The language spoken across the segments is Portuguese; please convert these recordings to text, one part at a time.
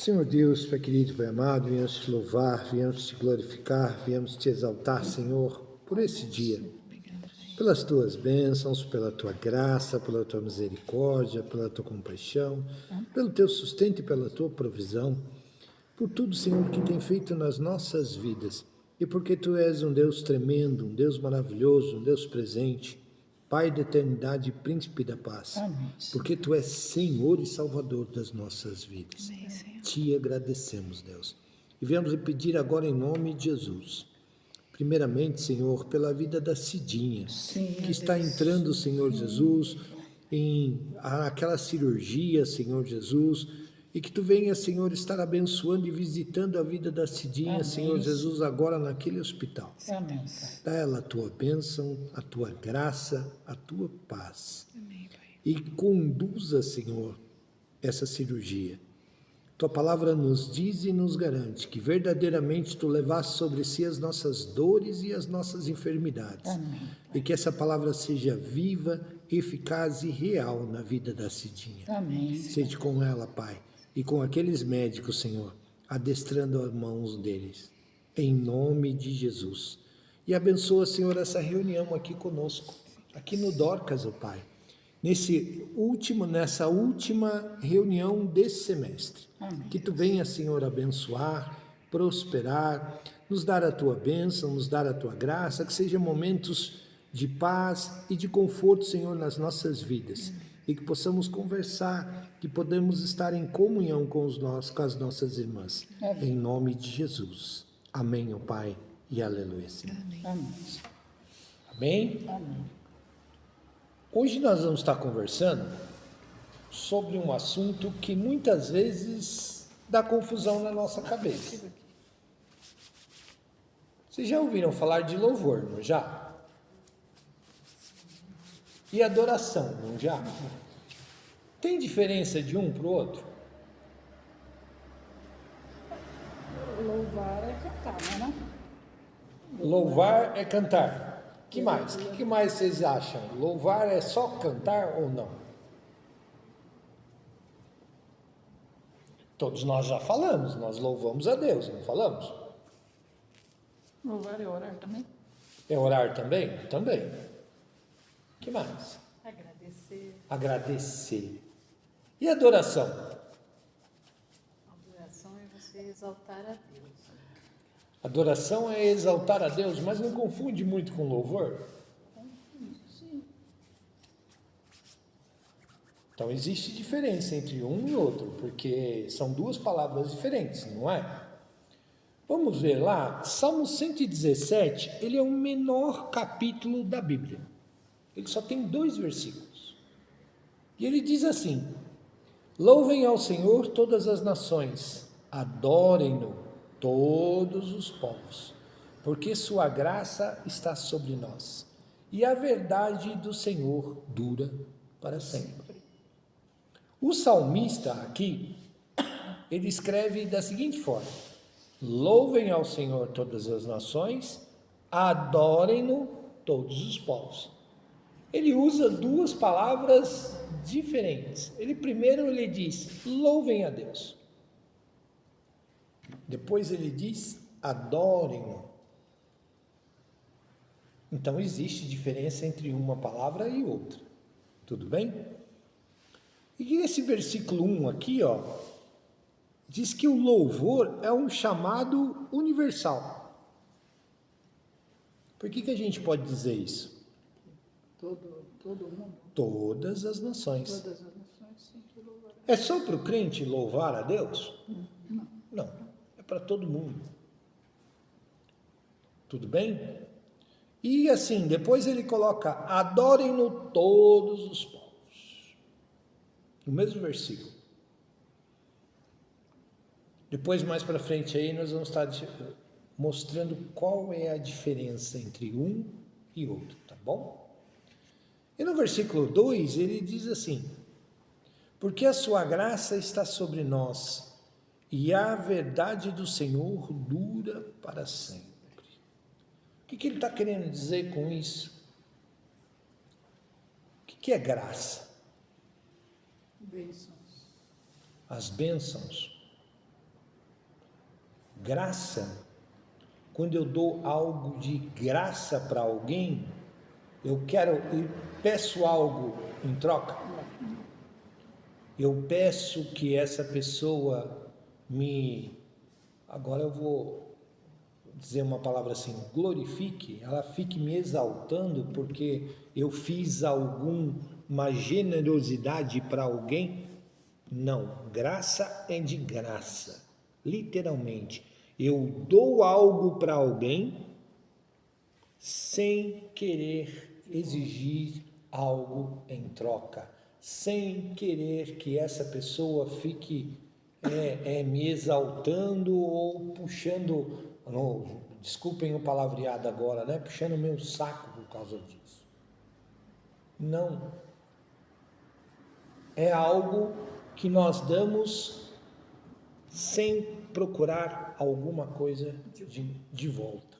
Senhor Deus, Pai querido, Pai amado, viemos te louvar, viemos te glorificar, viemos te exaltar, Senhor, por esse dia, pelas tuas bênçãos, pela tua graça, pela tua misericórdia, pela tua compaixão, pelo teu sustento e pela tua provisão, por tudo, Senhor, que tem feito nas nossas vidas, e porque tu és um Deus tremendo, um Deus maravilhoso, um Deus presente, Pai da eternidade e Príncipe da paz, porque tu és Senhor e Salvador das nossas vidas. Te agradecemos, Deus. E viemos lhe pedir agora em nome de Jesus. Primeiramente, Senhor, pela vida da Cidinha, que está entrando, Senhor Jesus, em aquela cirurgia, Senhor Jesus, e que tu venha, Senhor, estar abençoando e visitando a vida da Cidinha, Senhor Jesus, agora naquele hospital. Amém. Dá a ela a tua bênção, a tua graça, a tua paz. E conduza, Senhor, essa cirurgia. Tua palavra nos diz e nos garante que verdadeiramente tu levaste sobre si as nossas dores e as nossas enfermidades. Amém. E que essa palavra seja viva, eficaz e real na vida da Cidinha. Amém. Seja com ela, Pai, e com aqueles médicos, Senhor, adestrando as mãos deles. Em nome de Jesus. E abençoa, Senhor, essa reunião aqui conosco, aqui no Dorcas, ó Pai. Nessa última reunião desse semestre. Amém. Que tu venha, Senhor, abençoar, prosperar, nos dar a tua bênção, nos dar a tua graça, que sejam momentos de paz e de conforto, Senhor, nas nossas vidas. E que possamos conversar, que podemos estar em comunhão com as nossas irmãs. Amém. Em nome de Jesus. Amém, ó Pai, e aleluia, Senhor. Amém. Amém? Amém. Hoje nós vamos estar conversando sobre um assunto que muitas vezes dá confusão na nossa cabeça. Vocês já ouviram falar de louvor, não já? E adoração, não já? Tem diferença de um para o outro? Louvar é cantar, não é? Louvar é cantar. Que mais? O que mais vocês acham? Louvar é só cantar ou não? Todos nós já falamos, nós louvamos a Deus, não falamos? Louvar é orar também? É orar também? Também. Que mais? Agradecer. Agradecer. E adoração? Adoração é você exaltar a Deus. Adoração é exaltar a Deus, mas não confunde muito com louvor? Sim. Então existe diferença entre um e outro, porque são duas palavras diferentes, não é? Vamos ver lá, Salmo 117, ele é o menor capítulo da Bíblia. Ele só tem 2 versículos. E ele diz assim: louvem ao Senhor todas as nações, adorem-no todos os povos, porque sua graça está sobre nós, e a verdade do Senhor dura para sempre. O salmista aqui, ele escreve da seguinte forma: louvem ao Senhor todas as nações, adorem-no todos os povos. Ele usa 2 palavras diferentes. Primeiro ele diz, louvem a Deus. Depois ele diz, adorem-no. Então existe diferença entre uma palavra e outra. Tudo bem? E esse versículo 1 aqui, ó, diz que o louvor é um chamado universal. Por que a gente pode dizer isso? Todo mundo. Todas as nações. Todas as nações têm que louvar. É só para o crente louvar a Deus? Não. Não, é para todo mundo. Tudo bem? E assim, depois ele coloca, adorem-no todos os povos. No mesmo versículo. Depois, mais para frente aí, nós vamos estar mostrando qual é a diferença entre um e outro, tá bom? E no versículo 2, ele diz assim, porque a sua graça está sobre nós, e a verdade do Senhor dura para sempre. O que ele está querendo dizer com isso? O que é graça? Bênçãos. As bênçãos. graça, quando eu dou algo de graça para alguém, eu peço algo em troca. Eu peço que essa pessoa agora eu vou dizer uma palavra assim, glorifique, ela fique me exaltando porque eu fiz uma generosidade para alguém. Não, graça é de graça, literalmente. Eu dou algo para alguém sem querer exigir algo em troca, sem querer que essa pessoa fique me exaltando ou puxando, desculpem o palavreado agora, né? Puxando o meu saco por causa disso. Não. É algo que nós damos sem procurar alguma coisa de volta.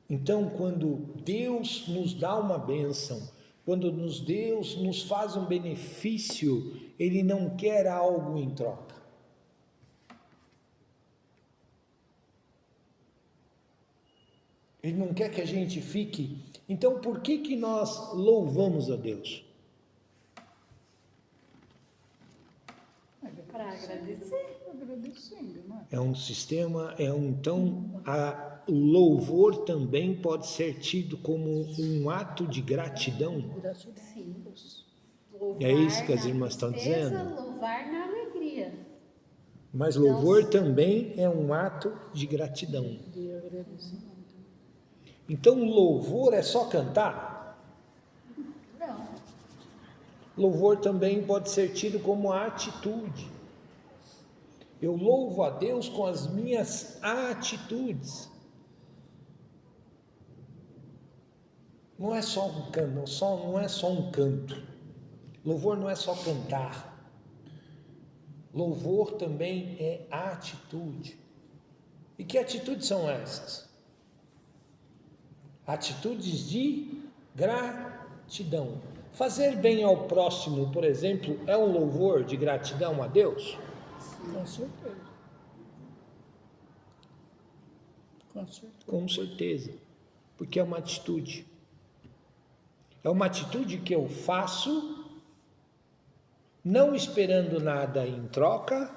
Então, quando Deus nos dá uma bênção, quando Deus nos faz um benefício, Ele não quer algo em troca. Ele não quer que a gente fique. Então, por que nós louvamos a Deus? Para agradecer. Agradecendo, não é? É um sistema, então, o louvor também pode ser tido como um ato de gratidão. Sim. É isso que as Louvar na irmãs estão tristeza, dizendo. louvar na alegria. Mas louvor também é um ato de gratidão. De agradecimento. Então, louvor é só cantar? Não. Louvor também pode ser tido como atitude. Eu louvo a Deus com as minhas atitudes. Não é só um canto, não é só um canto. Louvor não é só cantar. Louvor também é atitude. E que atitudes são essas? Atitudes de gratidão. Fazer bem ao próximo, por exemplo, é um louvor de gratidão a Deus? Com certeza. Com certeza. Com certeza, porque é uma atitude. É uma atitude que eu faço, não esperando nada em troca,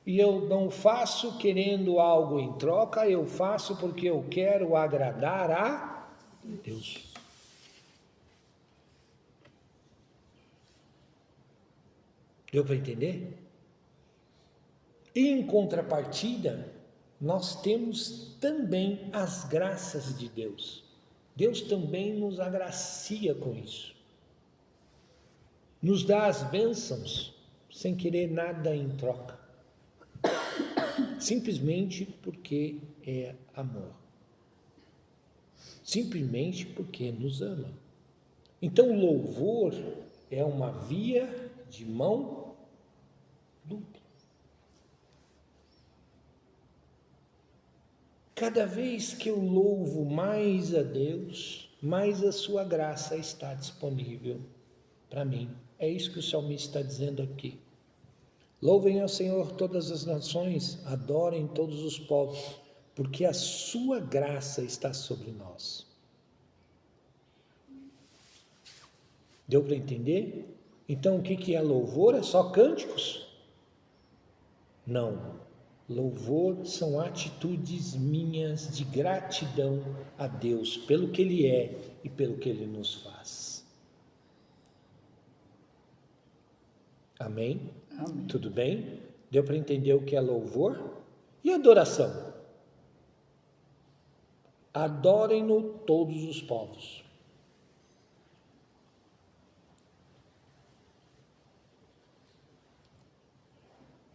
e eu não faço querendo algo em troca, eu faço porque eu quero agradar a Deus. Deu para entender? E em contrapartida, nós temos também as graças de Deus. Deus também nos agracia com isso. Nos dá as bênçãos sem querer nada em troca. Simplesmente porque é amor. Simplesmente porque nos ama. Então o louvor é uma via de mão dupla. Cada vez que eu louvo mais a Deus, mais a sua graça está disponível para mim. É isso que o salmista está dizendo aqui. Louvem ao Senhor todas as nações, adorem todos os povos, porque a sua graça está sobre nós. Deu para entender? Então o que é louvor? É só cânticos? Não. Louvor são atitudes minhas de gratidão a Deus pelo que Ele é e pelo que Ele nos faz. Amém? Amém. Tudo bem? Deu para entender o que é louvor? E adoração? Adorem-no todos os povos.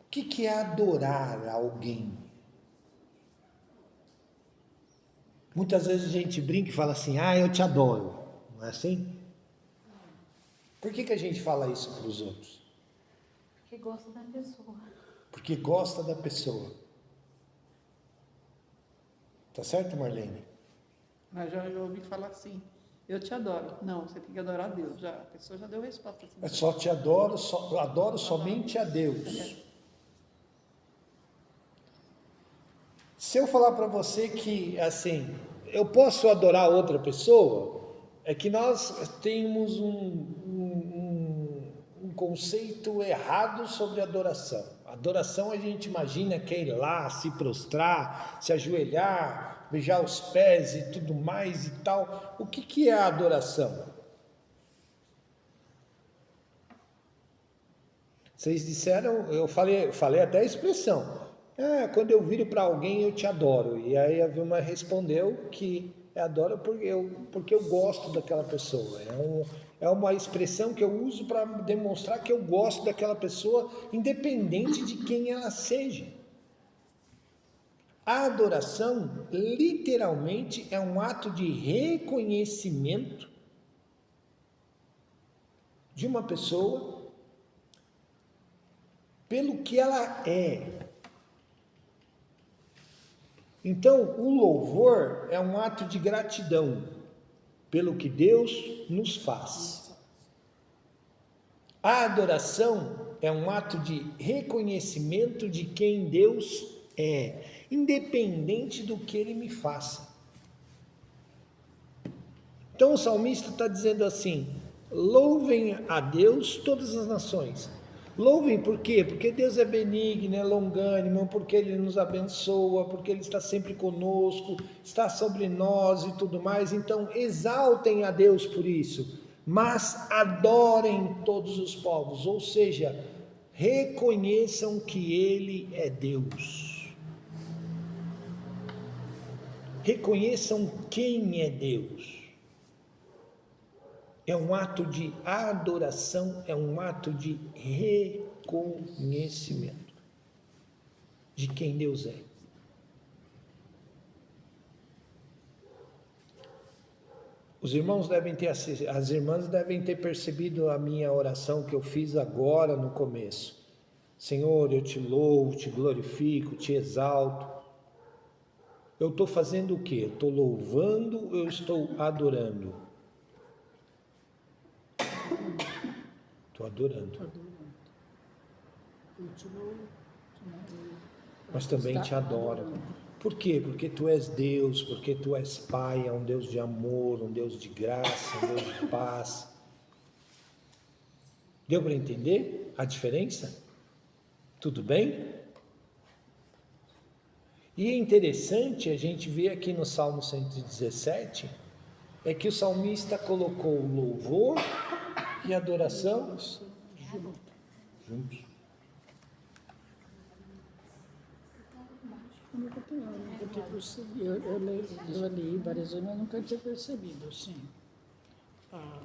O que é adorar alguém? Muitas vezes a gente brinca e fala assim, eu te adoro. Não é assim? Por que a gente fala isso para os outros? Porque gosta da pessoa. Porque gosta da pessoa. Tá certo, Marlene? Mas já ouvi falar assim, eu te adoro. Não, você tem que adorar a Deus. A pessoa já deu resposta. Assim. Eu só te adoro, adoro somente a Deus. Se eu falar para você que, assim, eu posso adorar outra pessoa, é que nós temos um conceito errado sobre adoração. Adoração a gente imagina que é ir lá, se prostrar, se ajoelhar, beijar os pés e tudo mais e tal. O que é a adoração? Vocês disseram, eu falei até a expressão. Quando eu viro para alguém eu te adoro. E aí a Vilma respondeu que adoro porque eu gosto daquela pessoa. É uma expressão que eu uso para demonstrar que eu gosto daquela pessoa, independente de quem ela seja. A adoração, literalmente, é um ato de reconhecimento de uma pessoa pelo que ela é. Então, o louvor é um ato de gratidão pelo que Deus nos faz. A adoração é um ato de reconhecimento de quem Deus é, independente do que Ele me faça. Então, o salmista está dizendo assim: louvem a Deus todas as nações. Louvem por quê? Porque Deus é benigno, é longânimo, porque Ele nos abençoa, porque Ele está sempre conosco, está sobre nós e tudo mais. Então, exaltem a Deus por isso, mas adorem todos os povos, ou seja, reconheçam que Ele é Deus. Reconheçam quem é Deus. É um ato de adoração, é um ato de reconhecimento de quem Deus é. Os irmãos as irmãs devem ter percebido a minha oração que eu fiz agora no começo. Senhor, eu te louvo, te glorifico, te exalto. Eu estou fazendo o quê? Eu estou louvando, eu estou adorando. Estou adorando. Mas também te adoro. Por quê? Porque tu és Deus, porque tu és Pai, é um Deus de amor, um Deus de graça, um Deus de paz. Deu para entender a diferença? Tudo bem? E é interessante a gente ver aqui no Salmo 117, é que o salmista colocou o louvor e adoração juntos. Eu nunca tinha percebido. Eu li várias vezes, mas nunca tinha percebido, assim, a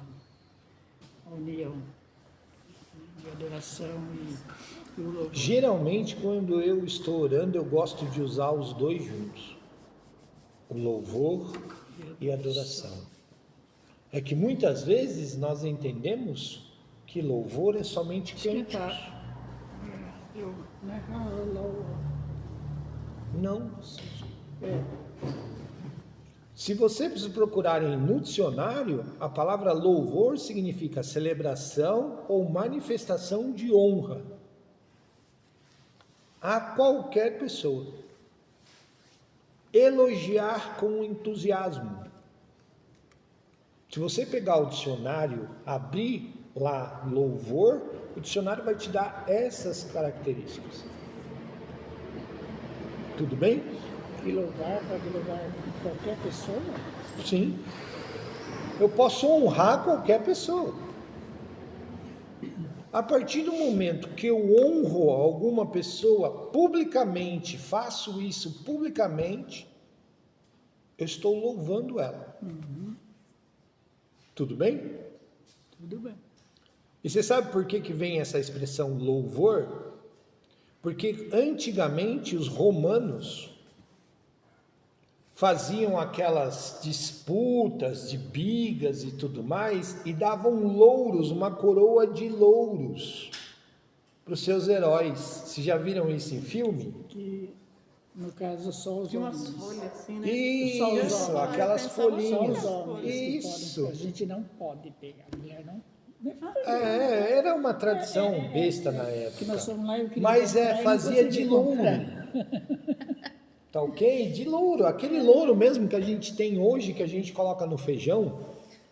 união de adoração e o louvor. Geralmente, quando eu estou orando, eu gosto de usar os dois juntos. O louvor e a adoração. É que muitas vezes nós entendemos que louvor é somente cânticos. Não. Se você procurarem no dicionário, a palavra louvor significa celebração ou manifestação de honra a qualquer pessoa. Elogiar com entusiasmo. Se você pegar o dicionário, abrir lá louvor, o dicionário vai te dar essas características. Tudo bem? E louvar pode louvar qualquer pessoa? Sim. Eu posso honrar qualquer pessoa. A partir do momento que eu honro alguma pessoa publicamente, faço isso publicamente, eu estou louvando ela. Tudo bem? Tudo bem. E você sabe por que vem essa expressão louvor? Porque antigamente os romanos faziam aquelas disputas de bigas e tudo mais e davam louros, uma coroa de louros para os seus heróis. Vocês já viram isso em filme? Que, no caso, só os De umas homens. folhas assim, né? Isso, aquelas folhinhas. Só os homens que Isso. podem. A gente não pode pegar, a mulher não. Era uma tradição besta na Que nós época. fomos lá e eu queria Mas comprar e não fazia de consegui louro. comprar. tá ok? De louro, aquele louro mesmo que a gente tem hoje, que a gente coloca no feijão,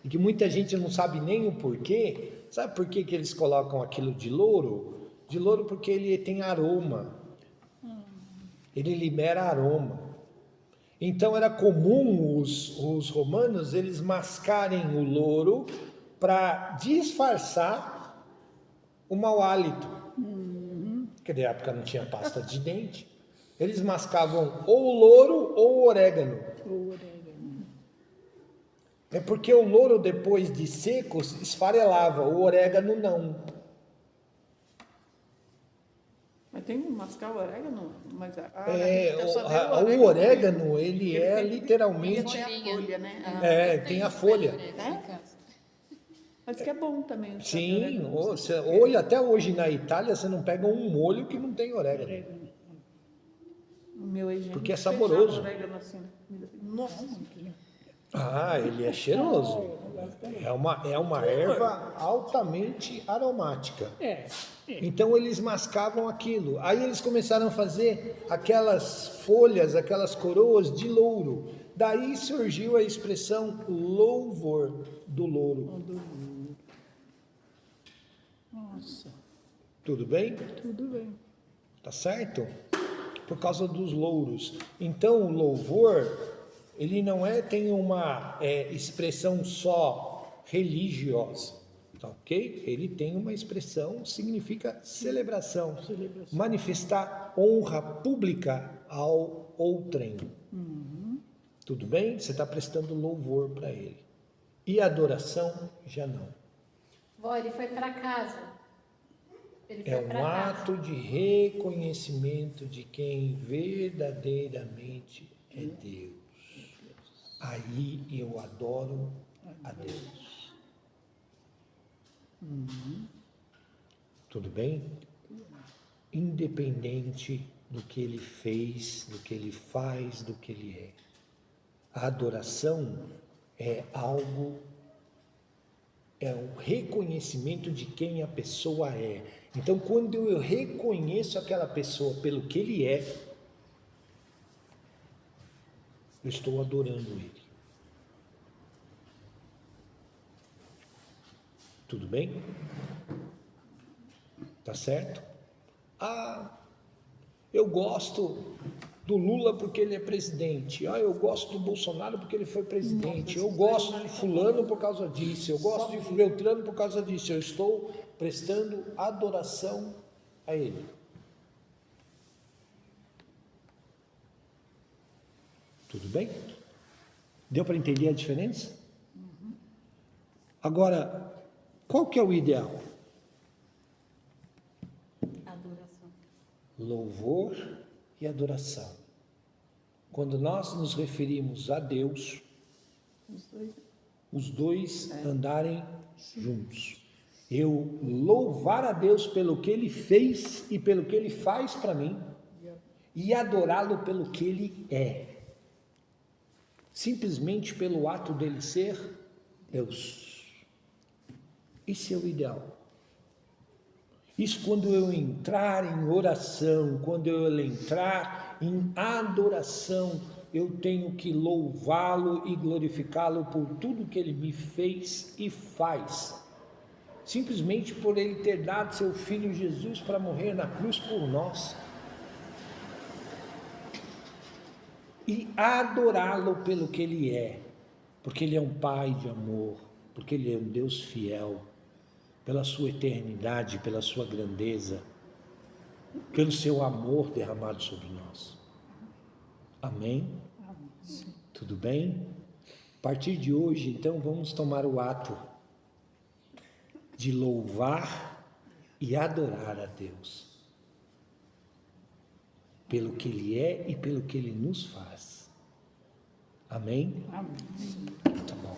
e que muita gente não sabe nem o porquê. Sabe por que que eles colocam aquilo de louro? De louro porque ele tem aroma, ele libera aroma. Então era comum os romanos, eles mascarem o louro para disfarçar o mau hálito. Porque na época não tinha pasta de dente. Eles mascavam ou o louro ou o orégano. O orégano. É porque o louro, depois de seco, esfarelava, o orégano não. Mas tem que mascar o orégano? Mas É, eu só vi o orégano, ele é tem literalmente... a folha, né? Tem a folha. Mas que é bom também. o chá de Sim, orégano. hoje, até hoje na Itália, você não pega um molho que não tem orégano. O meu higiene Porque é despejava saboroso. orégano assim na comida. Nossa, Ele é cheiroso. É uma erva altamente aromática. Então eles mascavam aquilo. Aí eles começaram a fazer aquelas folhas, aquelas coroas de louro. Daí surgiu a expressão louvor do louro. Nossa, Tudo bem? tudo bem. Tá certo? Por causa dos louros. Então o louvor, ele não tem uma expressão só religiosa, tá ok? Ele tem uma expressão, significa celebração, manifestar honra pública ao outrem. Tudo bem? Você está prestando louvor para ele. E adoração, já não. Vó, ele foi para casa. Ele É foi um para casa. ato de reconhecimento de quem verdadeiramente é Deus. Aí eu adoro a Deus. Tudo bem? Independente do que ele fez, do que ele faz, do que ele é. A adoração é algo, é um reconhecimento de quem a pessoa é. Então, quando eu reconheço aquela pessoa pelo que ele é, eu estou adorando ele. Tudo bem? Tá certo? Eu gosto do Lula porque ele é presidente. Eu gosto do Bolsonaro porque ele foi presidente. Eu gosto de fulano por causa disso. Eu gosto de Beltrano por causa disso. Eu estou prestando adoração a ele. Tudo bem? Deu para entender a diferença? Agora, qual que é o ideal? Adoração. Louvor e adoração. Quando nós nos referimos a Deus, os dois andarem juntos. Eu louvar a Deus pelo que Ele fez e pelo que Ele faz para mim, e adorá-lo pelo que Ele é. Simplesmente pelo ato dele ser Deus. Esse é o ideal. Isso quando eu entrar em oração, quando eu entrar em adoração, eu tenho que louvá-lo e glorificá-lo por tudo que ele me fez e faz. Simplesmente por ele ter dado seu filho Jesus para morrer na cruz por nós. E adorá-lo pelo que ele é, porque ele é um pai de amor, porque ele é um Deus fiel, pela sua eternidade, pela sua grandeza, pelo seu amor derramado sobre nós. Amém? Tudo bem? A partir de hoje, então, vamos tomar o ato de louvar e adorar a Deus, pelo que Ele é e pelo que Ele nos faz. Amém? Amém. Tá bom.